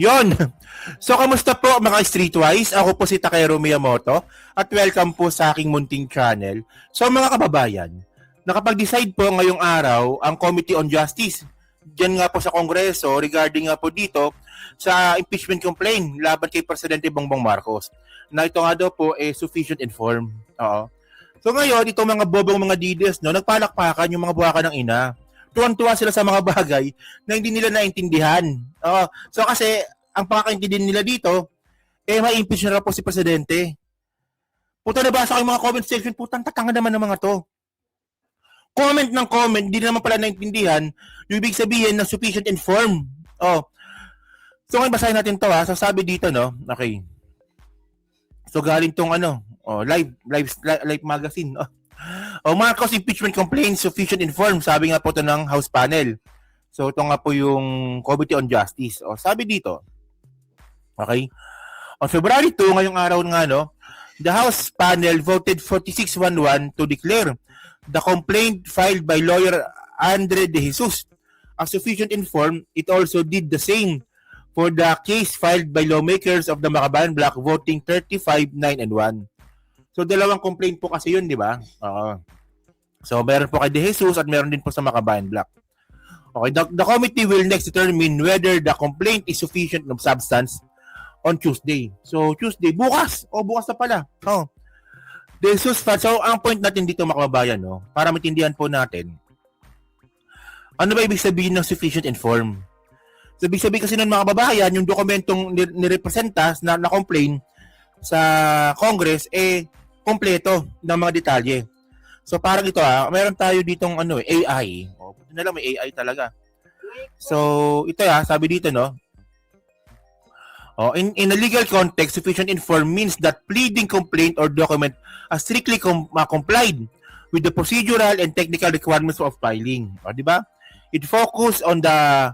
Yon. So, kamusta po mga Streetwise? Ako po si Takero Miyamoto at welcome po sa aking munting channel. So, mga kababayan, nakapag-decide po ngayong araw ang Committee on Justice diyan nga po sa Kongreso regarding nga po dito sa impeachment complaint laban kay Presidente Bongbong Marcos. Na ito nga daw po sufficient inform. Oo. So ngayon, itong mga bobong mga DDS, no, nagpalakpakan yung mga buwaka ng ina. Tuwan-tuwa sila sa mga bagay na hindi nila naintindihan. So kasi, ang pakakaintindihan nila dito, ma-impeach na po si Presidente. Puta, nabasa ko yung mga comment section, putang tatanga naman ng mga to. Comment ng comment, hindi naman pala naintindihan, yung ibig sabihin na sufficient inform. So ngayon basahin natin to ha. So sabi dito, no, okay. So galing tong live magazine. Marcos impeachment complaint sufficient informed, sabi nga po ito ng House panel. So ito nga po yung Committee on Justice. Sabi dito, okay, on February 2, ngayong araw nga, no, the House panel voted 46-1-1 to declare the complaint filed by lawyer Andre De Jesus as sufficient informed. It also did the same for the case filed by lawmakers of the Makabayan Bloc, voting 35-9-1. So, dalawang complaint po kasi yun, di ba? So, meron po kay De Jesus at meron din po sa Makabayan Bloc. Okay, the committee will next determine whether the complaint is sufficient of substance on Tuesday. So, Tuesday, bukas. Bukas na pala. De Jesus, so, ang point natin dito, mga kababayan, no, para maintindihan po natin, ano ba ibig sabihin ng sufficient inform? So, ibig sabihin kasi ng mga kababayan, yung dokumentong nirepresenta na complain sa Congress, kompleto ng mga detalye. So parang ito meron tayo ditong AI. Buti na lang may AI talaga. So ito sabi dito, no. In a legal context, sufficient inform means that pleading complaint or document are strictly complied with the procedural and technical requirements of filing. Di ba? It focus on the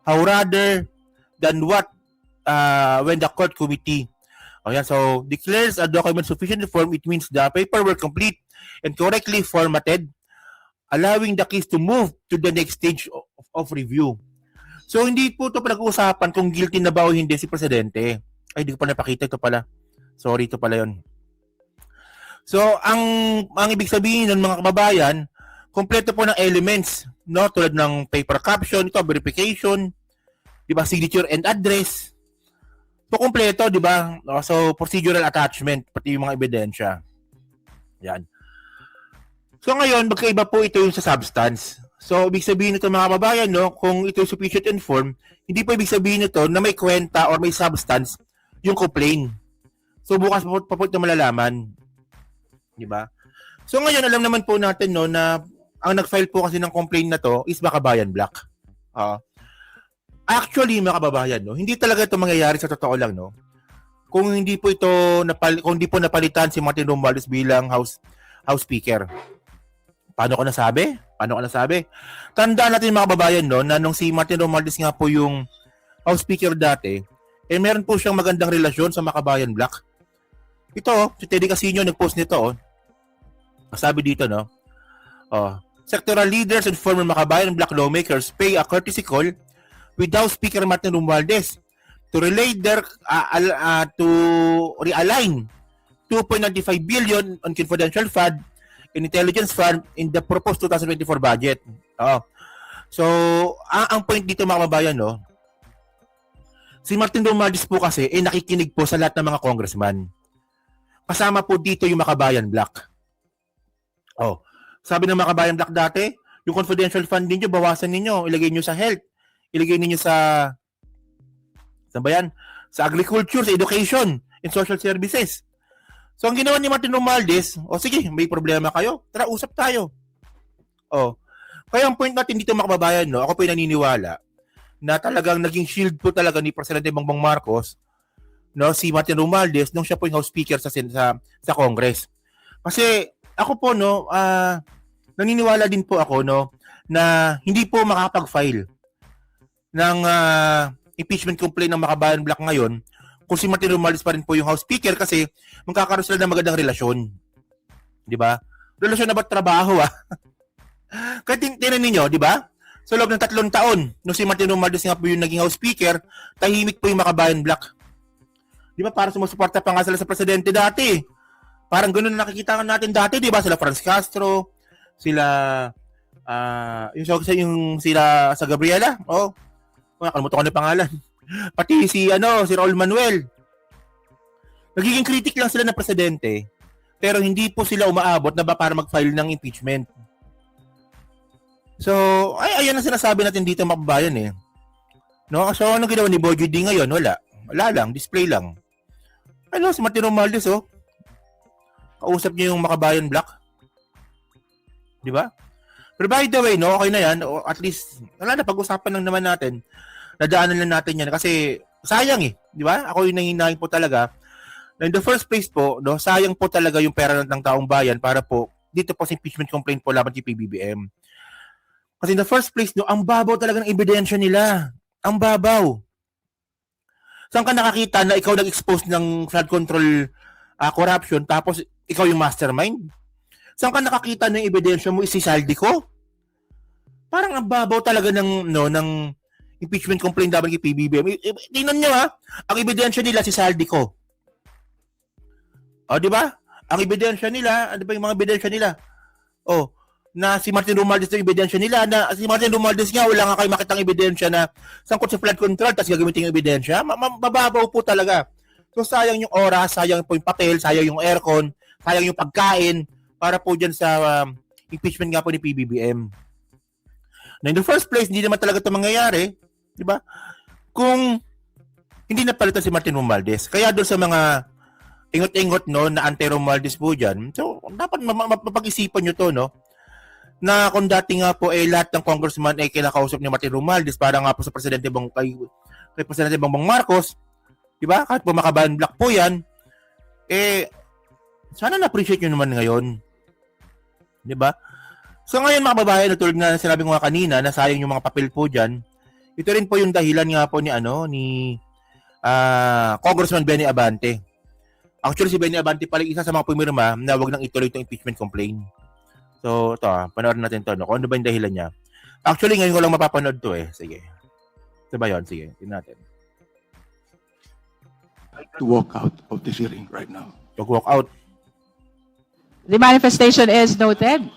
how rather than what when the court committee so declares a document sufficient form. It means the paperwork complete and correctly formatted, allowing the case to move to the next stage of review. So hindi po ito pinag-uusapan kung guilty na ba o hindi si Presidente. Ay, hindi ko pa napakita ito pala. Sorry, ito pala yun. So ang ibig sabihin ng mga kababayan, kompleto po ng elements, no, tulad ng paper caption, ito verification, di ba, signature and address. So, kompleto, di ba? So, procedural attachment, pati yung mga ebidensya. Yan. So, ngayon, magkaiba po ito yung sa substance. So, ibig sabihin nito mga kababayan, no, kung ito yung sufficient inform, hindi po ibig sabihin nito na may kwenta or may substance yung complaint. So, bukas pa po ito malalaman. Di ba? So, ngayon, alam naman po natin, no, na ang nag-file po kasi ng complaint na to is Makabayan Bloc. Actually, mga kababayan, no, hindi talaga ito mangyayari sa totoo lang, no. Kung hindi po ito kung hindi po napalitan si Martin Romualdez bilang House Speaker. Paano ko nasabi? Tandaan natin mga kababayan, no, na nung si Martin Romualdez nga po yung House Speaker dati, meron po siyang magandang relasyon sa Makabayan Bloc. Ito, si Teddy Casino nag-post nito, sabi dito, no. Sectoral leaders and former Makabayan Bloc lawmakers pay a courtesy call with House Speaker Martin Romualdez to relay their to realign 2.95 billion on confidential fund and intelligence fund in the proposed 2024 budget. So, ang point dito mga kababayan, no, si Martin Romualdez po kasi nakikinig po sa lahat ng mga congressman. Kasama po dito yung Makabayan Bloc. Sabi ng Makabayan Bloc dati, yung confidential fund ninyo, bawasan ninyo, ilagay nyo sa health, ilagay ninyo sa sa agriculture, sa education, and social services. So, ang ginawa ni Martin Romualdez, sige, may problema kayo, tara, usap tayo. Kaya ang point natin dito mga kababayan, no, ako po naniniwala na talagang naging shield po talaga ni Presidente Bongbong Marcos, no, si Martin Romualdez nung siya po yung House Speaker sa Congress. Kasi ako po, no, naniniwala din po ako, no, na hindi po makapag-file ng impeachment complaint ng Makabayan Bloc ngayon kung si Martin Romualdez pa rin po yung House Speaker kasi magkakaroon sila ng magandang relasyon. Di ba? Relasyon na ba trabaho Kaya tingnan ninyo, di ba? Sa loob ng 3 taon, nung si Martin Romualdez nga po yung naging House Speaker, tahimik po yung Makabayan Bloc. Di ba? Parang sumusuporta pa nga sila sa presidente dati. Parang ganoon na nakikita natin dati, di ba? Sila Franz Castro, sila yung sila sa Gabriela. Oh, nakalimutan ko na yung pangalan. Pati si Raul Manuel. Nagiging critic lang sila ng presidente, pero hindi po sila umaabot na ba para mag-file ng impeachment. So, ayan ang sinasabi natin dito, makabayan eh. No? So, ano ginawa ni Bojo D ngayon? Wala lang, display lang. Si Martin Romualdez, kausap niya yung Makabayan Bloc. Di ba? Pero by the way, no, okay na yan. O at least, pag-usapan lang naman natin. Nadaanan lang natin yan. Kasi, sayang eh. Di ba? Ako yung nanginahin po talaga. Na in the first place po, no, sayang po talaga yung pera ng taong bayan para po, dito po sa impeachment complaint po laban kay PBBM. Kasi in the first place, no, ang babaw talaga ng ebidensya nila. Ang babaw. Saan ka nakakita na ikaw nag-expose ng flood control corruption tapos ikaw yung mastermind? Saan ka nakakita ng ebidensya mo si Saldico? Parang ang babaw talaga ng impeachment complaint laban kay PBBM. Tingnan nyo ang ebidensya nila si Saldico. Di ba? Ang ebidensya nila, ano ba yung mga ebidensya nila? Na si Martin Romualdez yung ebidensya nila, na si Martin Romualdez nga, wala nga kayo makitang ebidensya na sangkot sa flood control, tapos gagamitin yung ebidensya, mababaw po talaga. So sayang yung oras, sayang po yung papel, sayang yung aircon, sayang yung pagkain, para po dyan sa impeachment nga po ni PBBM. Na in the first place, hindi naman talaga ito mangyayari, di ba? Kung hindi napalitan si Martin Romualdez. Kaya doon sa mga ingot-ingot, no, na anti-Romualdez po dyan, so dapat mapag-isipan nyo to, no? Na kung dati nga po lahat ng congressman ay kinakausap ni Martin Romualdez para nga po sa presidente kay Presidente Bongbong Marcos, di ba? Kahit po Makabayan Bloc po yan, sana na-appreciate nyo naman ngayon. Di ba? So ngayon mga kababayan, tulad na sinabi ko nga kanina, na sayang yung mga papel po dyan, ito rin po yung dahilan nga po ni Congressman Benny Abante. Actually, si Benny Abante pala isa sa mga pumirma na wag nang ituloy itong impeachment complaint. So, ito panoorin natin ito. Kung ano ba yung dahilan niya. Actually, ngayon ko lang mapapanood to eh. Sige. Ito ba yun? Sige, tingnan natin. To walk out of this hearing right now. To walk out. The manifestation is noted.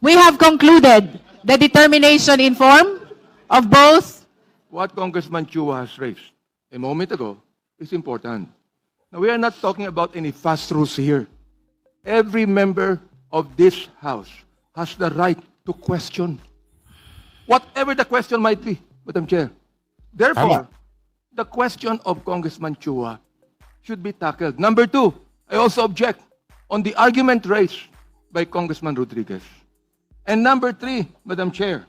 We have concluded the determination in form of both. What Congressman Chua has raised a moment ago is important. Now, we are not talking about any fast rules here. Every member of this House has the right to question whatever the question might be, Madam Chair. Therefore, the question of Congressman Chua should be tackled. Number 2, I also object on the argument raised by Congressman Rodriguez. And number 3, Madam Chair,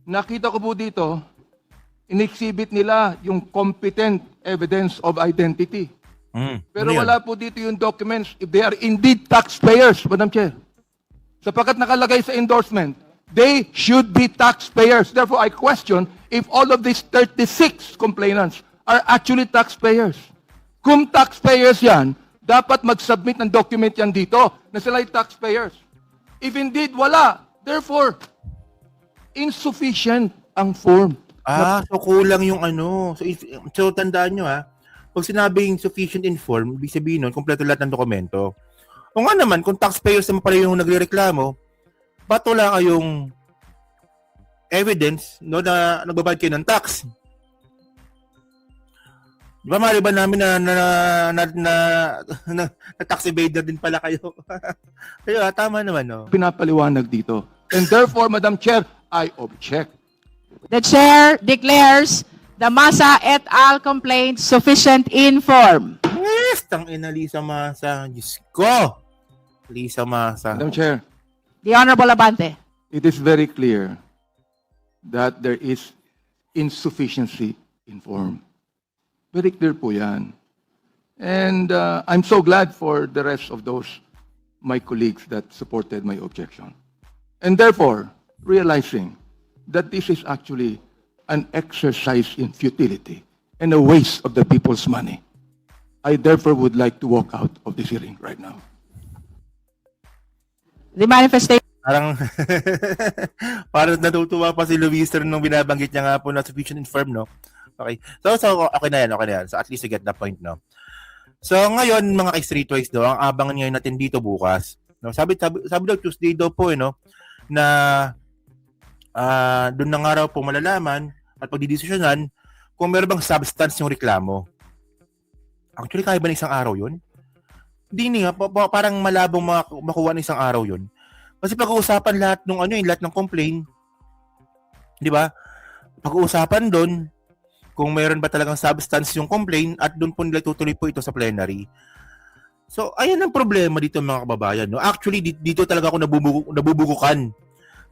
nakita ko po dito, in-exhibit nila yung competent evidence of identity. Pero wala po dito yung documents if they are indeed taxpayers, Madam Chair. Sapagkat nakalagay sa endorsement, they should be taxpayers. Therefore, I question if all of these 36 complainants are actually taxpayers. Kung taxpayers yan, dapat mag-submit ng document yan dito na sila ay taxpayers. If indeed wala, therefore, insufficient ang form. So kulang yung So tandaan nyo pag sinabing sufficient informed, ibig sabihin nun, kompleto lahat ng dokumento. O nga naman, kung taxpayers naman pala yung nagrereklamo, ba't wala kayong evidence na nagbabayad kayo ng tax? Di ba mali ba namin na tax evader din pala kayo? Kayo tama naman, no? Pinapaliwanag dito. And therefore, Madam Chair, I object. The chair declares the Masa et al. Complaint sufficient in form. Yes! Tangina, Lisa Masa. Diyos ko! Lisa Masa. Madam Chair, The Honorable Abante. it is very clear that there is insufficiency in form. Very clear po yan. And I'm so glad for the rest of those, my colleagues that supported my objection. And therefore, realizing that this is actually an exercise in futility and a waste of the people's money, I therefore would like to walk out of this hearing right now. The manifestation. Parang parang natutuwa pa si Luister nung binabanggit niya nga po na sufficient informed, no? Okay. So okay na yan. So at least you get the point, no? So ngayon, mga ka-streetwise, no, ang abangan ngayon natin dito bukas, no? Sabi daw Tuesday daw po, no, na doon na nga raw po malalaman at pagdidesisyonan kung meron bang substance yung reklamo. Actually, kaya ba ng isang araw yun? Hindi nga, parang malabong makuha ng isang araw yun. Kasi pag-uusapan lahat ng complaint, di ba? Pag-uusapan doon kung mayroon ba talagang substance yung complaint at doon po nila tutuloy po ito sa plenary. So, ayan ang problema dito mga kababayan. No? Actually, dito talaga ako nabubugukan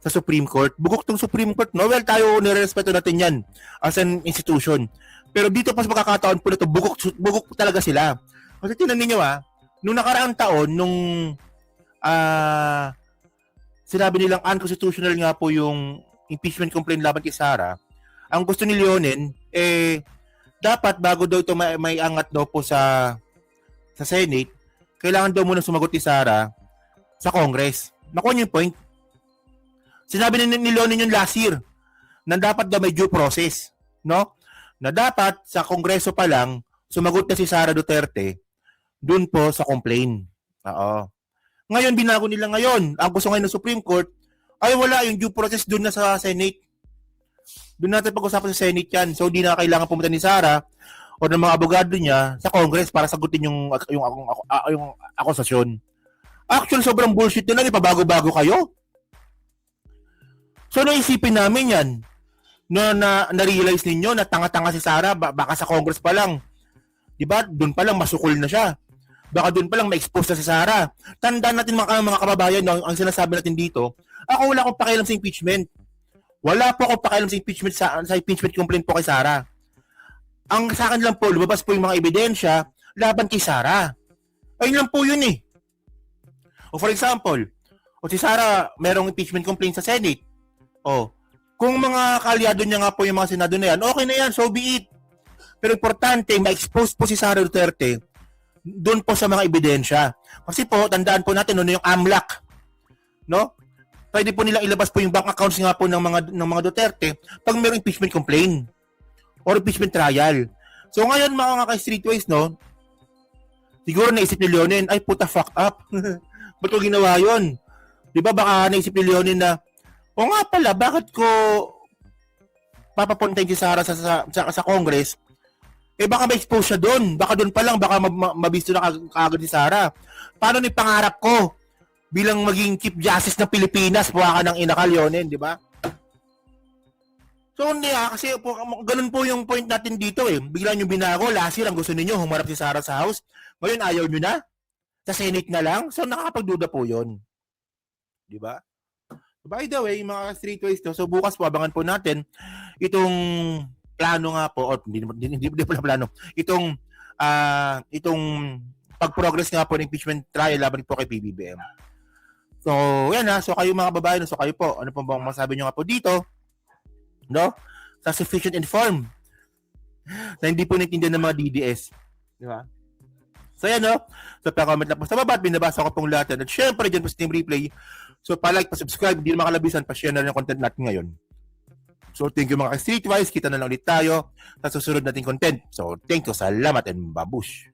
sa Supreme Court. Bugok tong Supreme Court, no? Well, tayo nirespeto natin yan as an institution. Pero dito pa sa pagkakataon po na ito, bugok talaga sila. Kasi tinan ninyo nung nakaraang taon, nung sinabi nilang unconstitutional nga po yung impeachment complaint laban kay Sara, ang gusto ni Leonen, dapat bago daw ito may angat daw po sa Senate, kailangan daw muna sumagot ni Sara sa Congress. Nakuha niyo yung point. Sinabi ni Leonen yung last year na dapat daw may due process, no? Na dapat sa Kongreso pa lang sumagot na si Sara Duterte dun po sa complaint. Oo. Ngayon, binago nila ngayon. Ang gusto ngayon ng Supreme Court, ay wala yung due process dun na sa Senate. Doon natin pag-usapan sa Senate yan. So, di na kailangan pumunta ni Sara o ng mga abogado niya sa Congress para sagutin yung akusasyon. Actually, sobrang bullshit nila. Ipabago-bago kayo. So, naisipin namin yan. Na-realize ninyo na tanga-tanga si Sara, baka sa Congress pa lang. Diba? Doon pa lang masukol na siya. Baka doon pa lang ma-expose na si Sara. Tandaan natin mga kababayan, no, ang sinasabi natin dito, ako wala akong pakialam sa impeachment. Wala po akong pakialam sa impeachment sa impeachment complaint po kay Sara. Ang sa akin lang po, lumabas po yung mga ebidensya laban kay Sara. Ayun lang po yun eh. O for example, o si Sara merong impeachment complaint sa Senate. O, kung mga kalyado niya nga po yung mga senado na yan, okay na yan, so be it. Pero importante, ma-expose po si Sara Duterte doon po sa mga ebidensya. Kasi po, tandaan po natin, yung AMLAC, no? Pwede po nilang ilabas po yung bank accounts nga po ng mga Duterte pag mayroong impeachment complaint or impeachment trial. So ngayon, mga ka-streetways, no? Siguro naisip ni Leonen, ay puta fuck up. Ba't ko ginawa yun? Diba baka naisip ni Leonen na, o nga pala, bakit ko papapuntahin si Sara sa Congress? Baka ma-expose siya doon. Baka doon pa lang, baka mabisto na kaagad si Sara. Paano ni pangarap ko bilang maging Chief Justice ng Pilipinas, buha ka ng ina Leonen, di ba? So, hindi kasi po, ganun po yung point natin dito eh. Bigla nyo binago, last year ang gusto ninyo, humarap si Sara sa House. Ngayon, ayaw nyo na? Sa Senate na lang? So, nakakapagduda po yun. Di ba? By the way, mga streetways to, so bukas po, abangan po natin itong plano nga po, o hindi pala plano, itong pag-progress nga po ng impeachment trial laban po kay PBBM. So, yan so kayo mga babae, so kayo po, ano po bang masabi nyo nga po dito, no? Sa sufficient informed, na hindi po naintindihan ng mga DDS. Di ba? So, yan so pa-comment lang po sa baba at binabasa ko pong lahat. At syempre, dyan po sa Team Replay, so pa-like, pa-subscribe, hindi na makalabisan, pa-share na rin yung content natin ngayon. So, thank you mga ka-streetwise. Kita na lang ulit tayo sa susunod nating content. So, thank you. Salamat and babush.